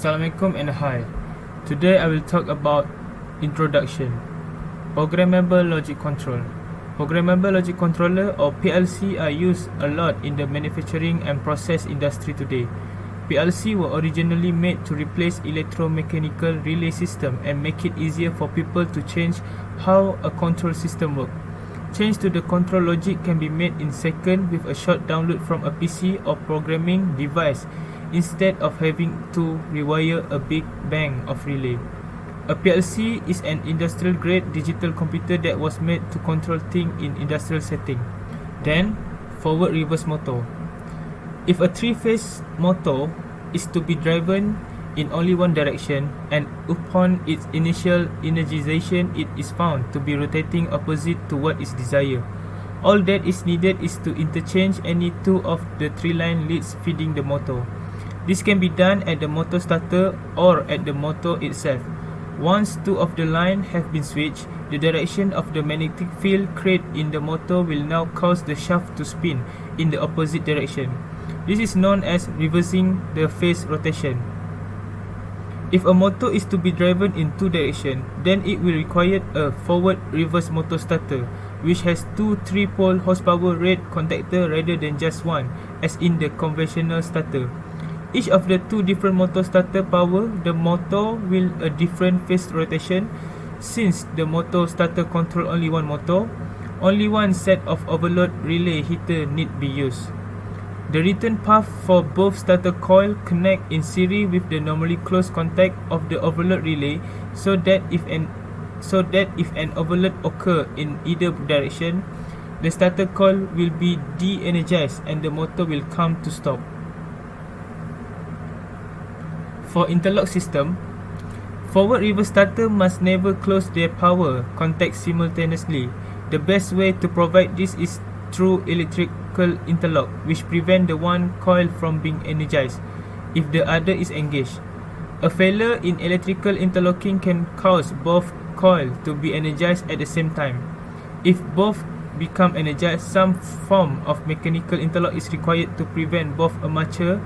Assalamualaikum and hi. Today I will talk about introduction. Programmable logic control. Programmable logic controller or PLC are used a lot in the manufacturing and process industry today. PLC were originally made to replace electromechanical relay system and make it easier for people to change how a control system works. Change to the control logic can be made in seconds with a short download from a PC or programming device instead of having to rewire a big bank of relay. A PLC is an industrial-grade digital computer that was made to control things in industrial setting. Then, forward-reverse motor. If a three-phase motor is to be driven in only one direction, and upon its initial energization it is found to be rotating opposite to what is desired, all that is needed is to interchange any two of the three line leads feeding the motor. This can be done at the motor starter or at the motor itself. Once two of the lines have been switched, the direction of the magnetic field created in the motor will now cause the shaft to spin in the opposite direction. This is known as reversing the phase rotation. If a motor is to be driven in two directions, then it will require a forward-reverse motor starter, which has two 3-pole horsepower rate contactors rather than just one, as in the conventional starter. Each of the two different motor starter power the motor will a different phase rotation. Since the motor starter control only one motor, only one set of overload relay heater need be used. The return path for both starter coil connect in series with the normally closed contact of the overload relay, so that if an overload occur in either direction, the starter coil will be de-energized and the motor will come to stop. For interlock system, forward-reverse starter must never close their power contacts simultaneously. The best way to provide this is through electrical interlock, which prevent the one coil from being energized if the other is engaged. A failure in electrical interlocking can cause both coils to be energized at the same time. If both become energized, some form of mechanical interlock is required to prevent both armature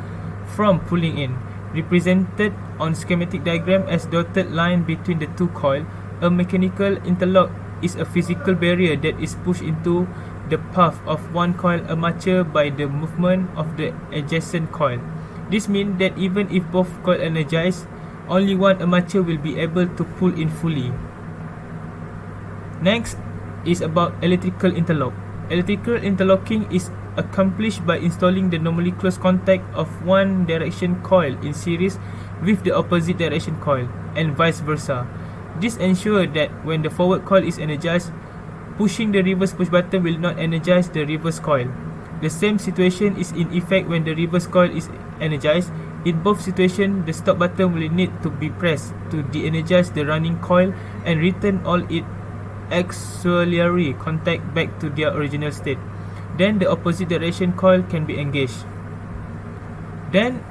from pulling in. Represented on schematic diagram as dotted line between the two coils, a mechanical interlock is a physical barrier that is pushed into the path of one coil armature by the movement of the adjacent coil. This means that even if both coils are energized, only one armature will be able to pull in fully. Next is about electrical interlock. Electrical interlocking is accomplished by installing the normally closed contact of one direction coil in series with the opposite direction coil, and vice versa. This ensures that when the forward coil is energized, pushing the reverse push button will not energize the reverse coil. The same situation is in effect when the reverse coil is energized. In both situations, the stop button will need to be pressed to de-energize the running coil and return all its auxiliary contact back to their original state. Then the opposite direction coil can be engaged. Then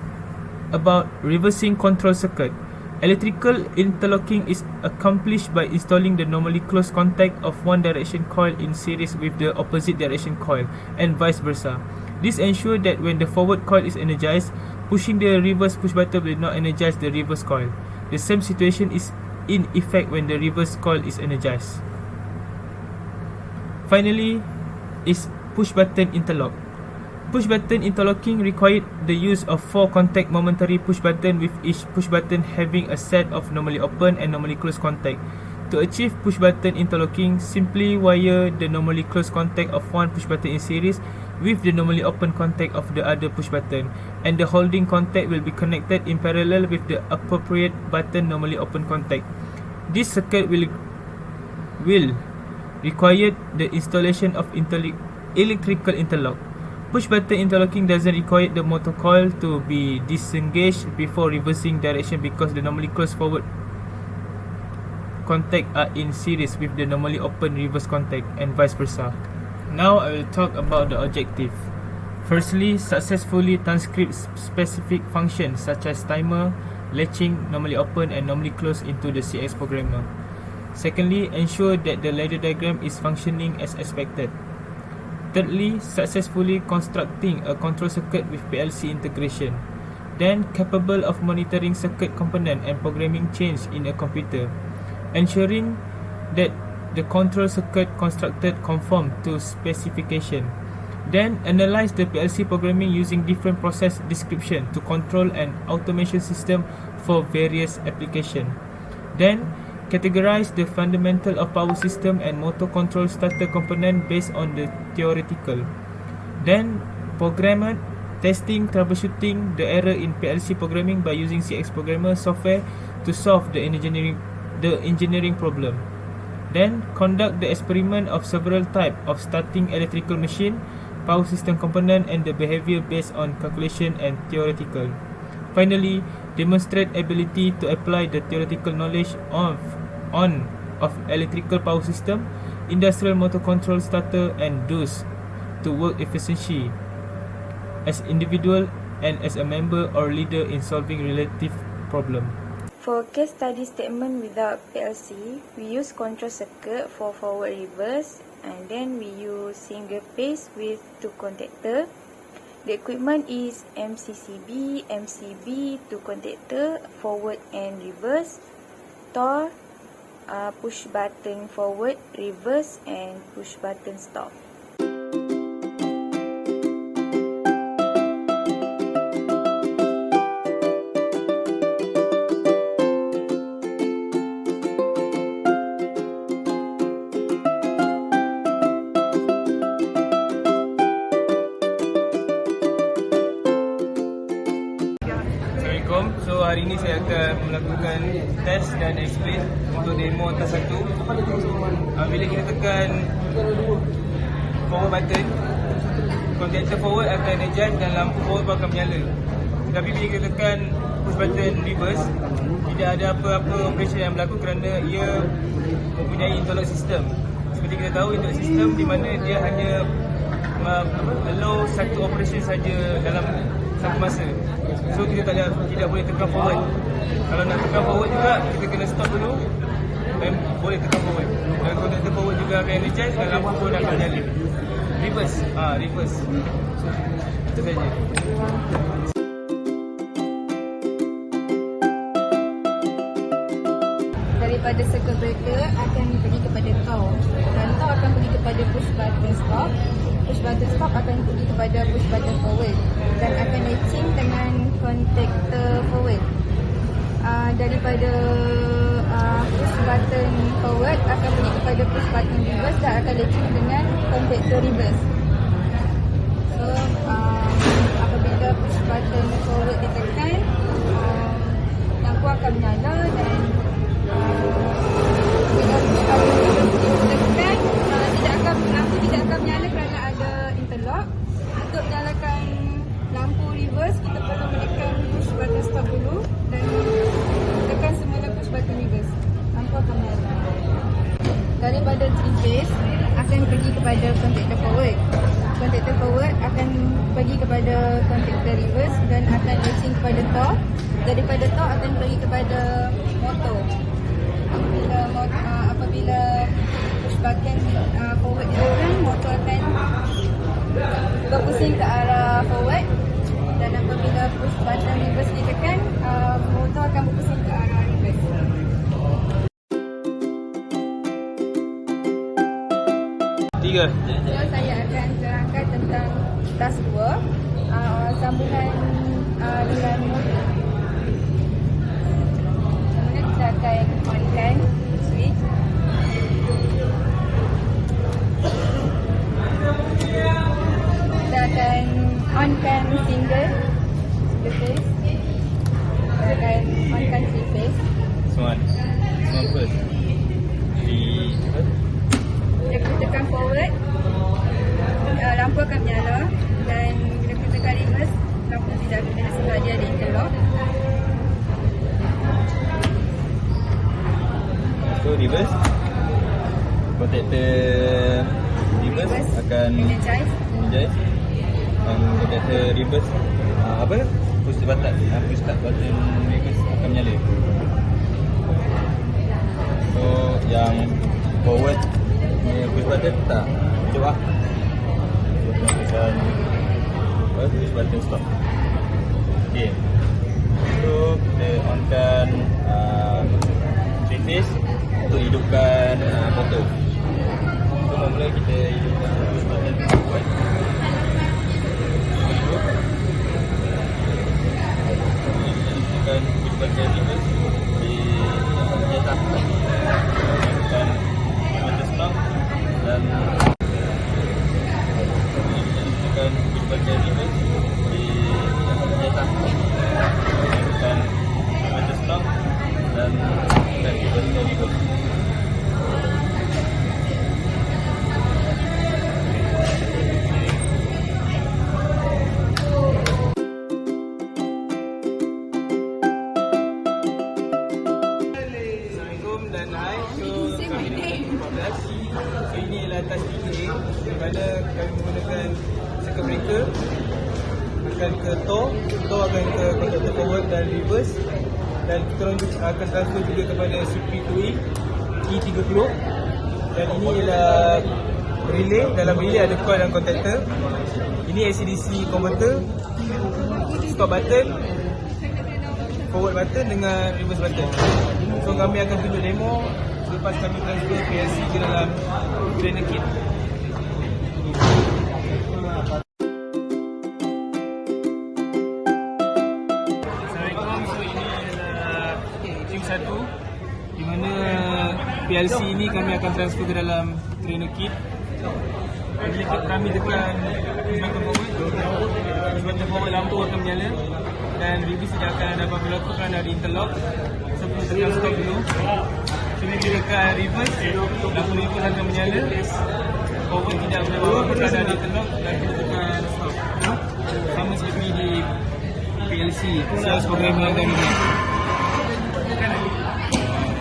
about reversing control circuit. Electrical interlocking is accomplished by installing the normally closed contact of one direction coil in series with the opposite direction coil, and vice versa. This ensures that when the forward coil is energized, pushing the reverse push button will not energize the reverse coil. The same situation is in effect when the reverse coil is energized. Finally is push button interlock. Push button interlocking required the use of 4 contact momentary push button, with each push button having a set of normally open and normally closed contact. To achieve push button interlocking, simply wire the normally closed contact of one push button in series with the normally open contact of the other push button, and the holding contact will be connected in parallel with the appropriate button normally open contact. This circuit will require the installation of electrical interlock. Push button interlocking doesn't require the motor coil to be disengaged before reversing direction because the normally closed forward contact are in series with the normally open reverse contact, and vice versa. Now I will talk about the objective. Firstly, successfully transcript specific functions such as timer, latching, normally open and normally closed into the CX programmer. Secondly, ensure that the ladder diagram is functioning as expected. Thirdly, successfully constructing a control circuit with PLC integration. Then capable of monitoring circuit component and programming change in a computer, ensuring that the control circuit constructed conform to specification. Then analyze the PLC programming using different process description to control an automation system for various application. Then categorize the fundamental of power system and motor control starter component based on the theoretical. Then programmer testing, troubleshooting the error in PLC programming by using CX programmer software to solve the engineering problem. Then conduct the experiment of several types of starting electrical machine, power system component and the behavior based on calculation and theoretical. Finally, demonstrate ability to apply the theoretical knowledge of electrical power system, industrial motor control starter and those to work efficiently as individual and as a member or leader in solving relative problem. For case study statement without PLC, we use control circuit for forward reverse, and then we use single phase with 2 contactor. The equipment is MCCB, MCB, 2 contactor, forward and reverse, TOR, push button forward, reverse and push button stop. So hari ini saya akan melakukan test dan explain untuk demo atas satu. Bila kita tekan forward button, contactor forward akan adjust dan lampu forward akan menyala. Tapi bila kita tekan push button reverse, tidak ada apa-apa operation yang berlaku kerana ia mempunyai interlock system. Seperti kita tahu, interlock system di mana dia hanya allow satu operation saja dalam satu masa. So kita tidak boleh tekan forward. Kalau nak tekan forward juga, kita kena stop dulu dan boleh tekan forward. Dan contactor forward juga akan energize dan lampu pun akan nyala. Reverse, reverse. Itu saja. Daripada circuit breaker akan pergi kepada TOR, dan TOR akan pergi kepada push button stop. Push button stop akan pergi kepada push button forward dan akan matching dengan contactor forward. Daripada push button forward akan pergi kepada push button reverse dan akan matching dengan contactor reverse. So apabila push button forward ditekan, lampu akan menyala, dan bila push button reverse ditekan, lampu tidak akan menyala kerana ada interlock. Untuk nyalakan lampu reverse, kita perlu menekan push button stop dulu dan tekan semula push button reverse. Lampu akan menyala. Daripada 3 phase akan pergi kepada contactor forward. Contactor forward akan pergi kepada contactor reverse dan akan matching kepada TOR. Daripada TOR akan pergi kepada motor. Apabila push button forward ditekan, motor akan berpusing ke arah forward, dan apabila push button reverse ditekan, motor akan berpusing ke arah reverse. Tiga. So, saya akan terangkan tentang task 2, sambungan dengan motor. Kemudian kita akan onkan switch. Kita akan onkan single phase. Kita akan onkan 3 phase. One. First. Bila kita tekan forward, lampu akan menyala, dan bila kita tekan reverse, lampu tidak akan menyala sebab dia ada interlock. So reverse, contactor reverse akan energize. Dan contactor reverse push button reverse akan menyala. So yang forward push button tak cuba. Kita tekan push button stop. Okay. So kita onkan three phase untuk hidupkan motor. So mula kita hidupkan push button forward. Tekan push button reverse di atas. Tekan button stop dan tekan push button reverse di atas. Tekan button stop dan tekan button reverse. Dan hai, so kami ni 14. So ini ialah task 3A di mana kami menggunakan circuit breaker akan ke toe akan ke contactor forward dan reverse, dan kita orang akan transfer juga kepada CP2E E30, dan ini ialah relay. Dalam relay ada coil dan contactor. Ini AC/DC converter, stop button, forward button dengan reverse button. So kami akan tunjuk demo selepas kami transfer PLC ke dalam trainer kit. Assalamualaikum. So ini adalah tube 1 di mana PLC ini kami akan transfer ke dalam trainer kit. Bila kami tekan push button forward, lampu akan menyala dan reverse tidak akan ada apa-apa berlaku kerana ada interlock. So perlu tekan stop dulu. So bila kita tekan reverse, lampu reverse akan menyala. Forward tidak boleh bawa kerana ada interlock, dan kita tekan stop. Sama seperti di PLC, sales programming yang kami buat.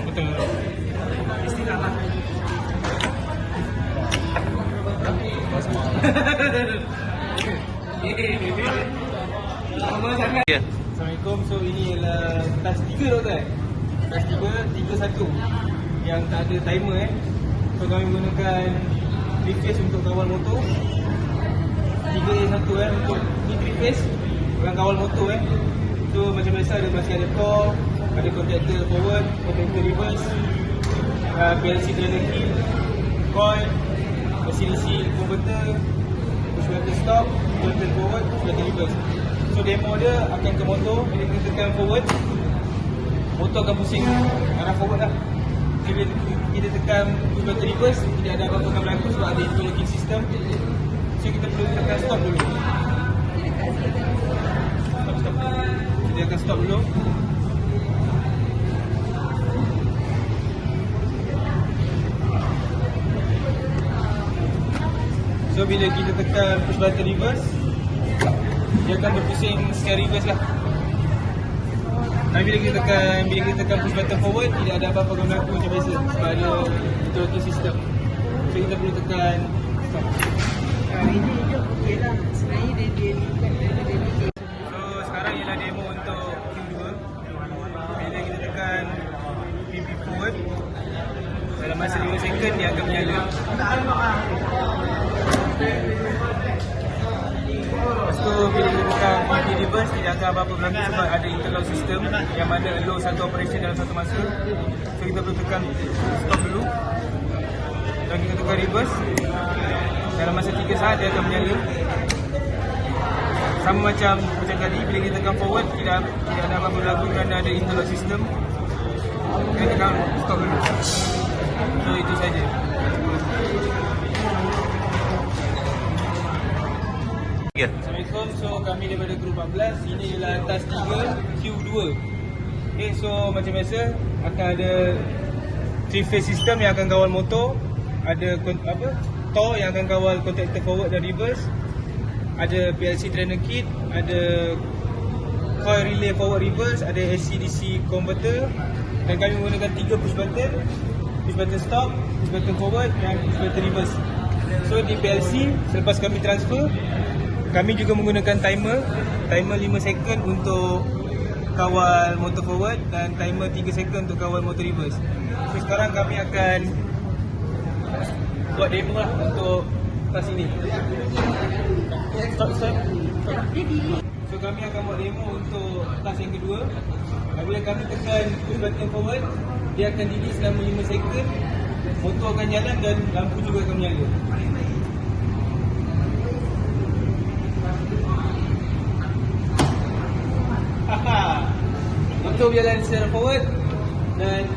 Betul. Assalamualaikum. So ini ialah task 3 doktor. Task 3, 3-1 yang tak ada timer So kami menggunakan 3 phase untuk kawal motor. 3A1 untuk ni 3 phase orang kawal motor So macam biasa masih ada core, ada contactor forward, contactor reverse, PLC trainer key, coil, AC/DC converter, push button stop, push button forward, push button reverse. So demo dia akan ke motor. Bila kita tekan forward, motor akan pusing arah forward lah. Bila kita tekan push button reverse, tidak ada apa-apa akan berlaku sebab ada interlocking system. So kita perlu tekan stop dulu. Stop. Kita akan stop dulu. So bila kita tekan push button reverse, dia akan berpusing secara reverse lah. Dan bila kita tekan push button forward, tidak ada apa-apa yang berlaku macam biasa sebab ada interlocking system. So kita perlu tekan stop. So sekarang ialah demo untuk Q2. Bila kita tekan PP forward, dalam masa 5 second dia akan menyala. Lepas tu bila kita tekan PP reverse, tidak akan apa-apa berlaku sebab ada interlock system yang mana allow satu operation dalam satu masa. So kita perlu tekan stop dulu. Dan kita tekan reverse, dalam masa 3 saat dia akan menyala. Sama macam tadi, bila kita tekan forward, tidak ada apa-apa berlaku kerana ada interlock system. Kita tekan stop dulu. So itu saja. Assalamualaikum. So kami daripada grup 14. Ini ialah task 3 Q2. Okay, so macam biasa akan ada 3 phase system yang akan kawal motor. Ada toe yang akan kawal contactor forward dan reverse. Ada PLC trainer kit, ada coil relay forward reverse, ada AC/DC converter, dan kami menggunakan 3 push button stop, push button forward dan push button reverse. So di PLC selepas kami transfer, kami juga menggunakan timer 5 second untuk kawal motor forward dan timer 3 second untuk kawal motor reverse. So sekarang kami akan buat demo lah untuk task ini. Stop. So So kami akan buat demo untuk task yang kedua. Apabila kami tekan push button forward, dia akan didih selama 5 second. Motor akan jalan dan lampu juga akan menyala. Motor berjalan secara forward dan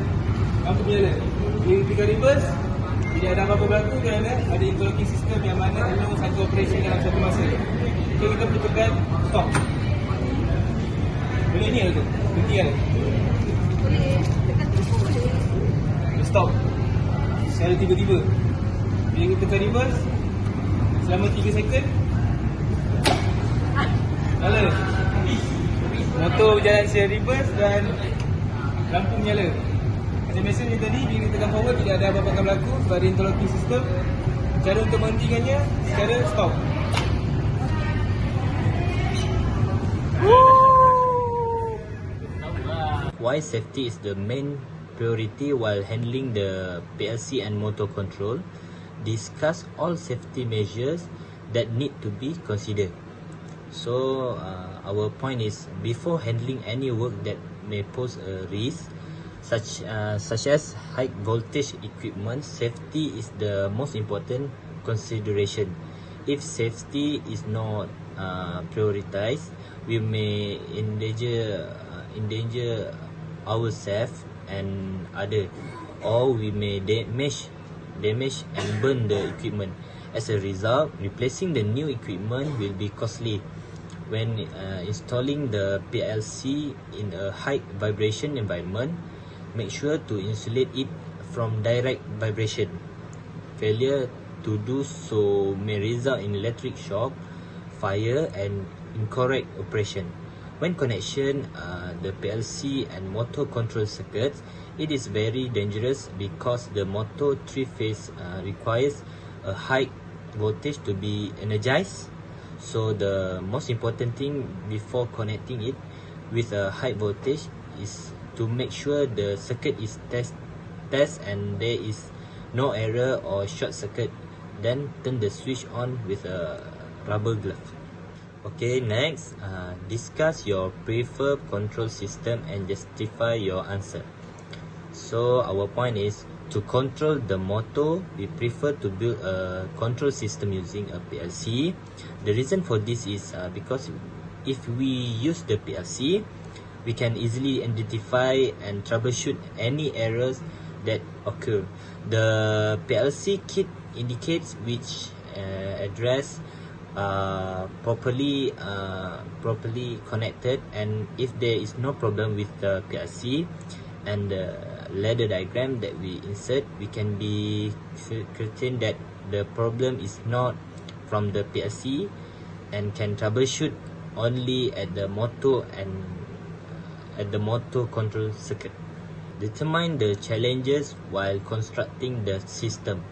lampu menyala. Bila kita reverse, tidak ada apa-apa berlaku kerana ada interlocking system yang mana perlu satu operation dalam satu masa. Okay, kita perlu tekan stop. Boleh ni tu? Berhenti kan? Boleh tekan terus pun boleh. Stop secara tiba-tiba. Bila kita tekan reverse selama 3 second, nyala. Motor berjalan secara reverse dan lampu menyala. Macam biasa ni tadi, bila kita tekan forward tidak ada apa-apa akan berlaku sebab ada interlocking system. Cara untuk menghentikannya, cara stop. Why safety is the main priority while handling the PLC and motor control? Discuss all safety measures that need to be considered. So our point is, before handling any work that may pose a risk, such as high voltage equipment, safety is the most important consideration. If safety is not prioritized, we may endanger ourselves and other, or we may damage and burn the equipment. As a result, replacing the new equipment will be costly. When installing the PLC in a high vibration environment, make sure to insulate it from direct vibration. Failure to do so may result in electric shock, fire, and incorrect operation. When connection the PLC and motor control circuits, it is very dangerous because the motor 3-phase requires a high voltage to be energized. So the most important thing before connecting it with a high voltage is to make sure the circuit is test and there is no error or short circuit. Then turn the switch on with a rubber glove. Okay, next, discuss your preferred control system and justify your answer. So our point is, to control the motor, we prefer to build a control system using a PLC. The reason for this is because if we use the PLC, we can easily identify and troubleshoot any errors that occur. The PLC kit indicates which address properly connected, and if there is no problem with the PLC and the ladder diagram that we insert, we can be certain that the problem is not from the PLC and can troubleshoot only at the motor and at the motor control circuit. Determine the challenges while constructing the system,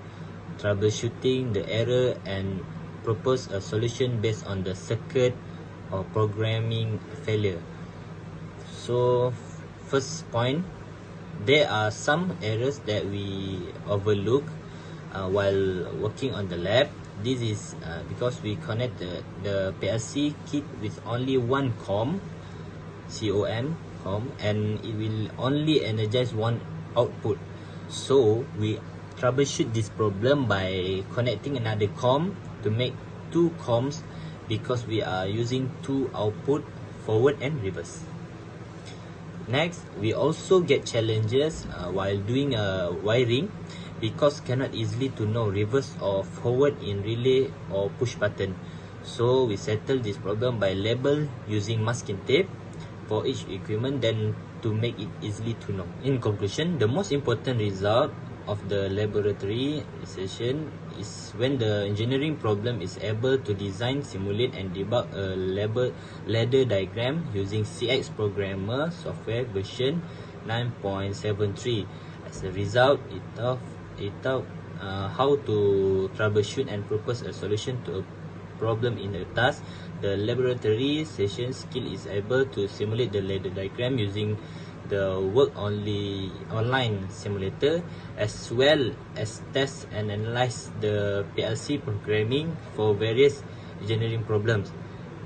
troubleshooting the error, and propose a solution based on the circuit or programming failure. So first point, there are some errors that we overlook while working on the lab. This is because we connect the PLC kit with only one COM, and it will only energize one output. So we troubleshoot this problem by connecting another COM to make two COMs, because we are using two output, forward and reverse. Next, we also get challenges while doing wiring, because cannot easily to know reverse or forward in relay or push button. So we settle this problem by label using masking tape for each equipment, then to make it easily to know. In conclusion, the most important result of the laboratory session is when the engineering problem is able to design, simulate and debug a ladder diagram using CX Programmer software version 9.73. As a result, it taught how to troubleshoot and propose a solution to a problem in a task. The laboratory session skill is able to simulate the ladder diagram using the online simulator, as well as test and analyze the PLC programming for various engineering problems.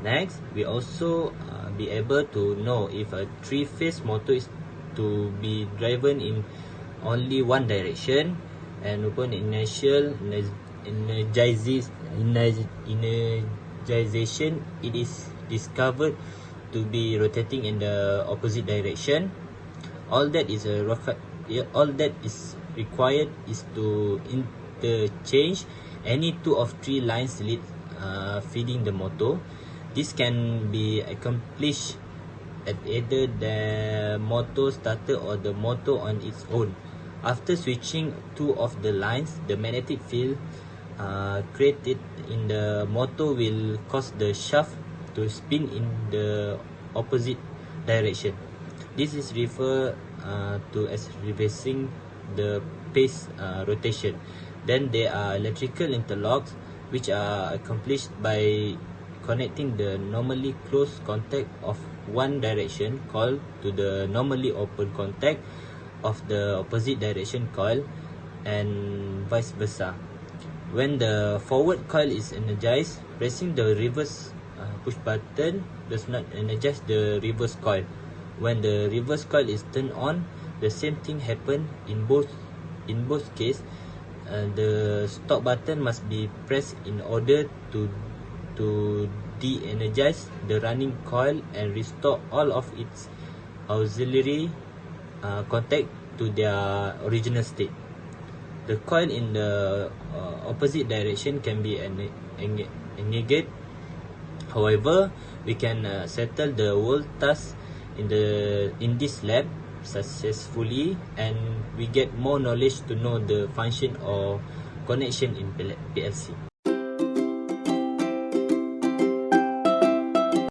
Next, we also be able to know if a three-phase motor is to be driven in only one direction, and upon initial energization, it is discovered to be rotating in the opposite direction. All that is required is to interchange any two of three lines lead feeding the motor. This can be accomplished at either the motor starter or the motor on its own. After switching two of the lines, the magnetic field created in the motor will cause the shaft to spin in the opposite direction. This is referred to as reversing the phase rotation. Then there are electrical interlocks, which are accomplished by connecting the normally closed contact of one direction coil to the normally open contact of the opposite direction coil, and vice versa. When the forward coil is energized, pressing the reverse push button does not energize the reverse coil. When the reverse coil is turned on, the same thing happen in both cases. The stop button must be pressed in order to de-energize the running coil and restore all of its auxiliary contact to their original state. The coil in the opposite direction can be engaged. However, we can settle the whole task in this lab successfully, and we get more knowledge to know the function or connection in PLC.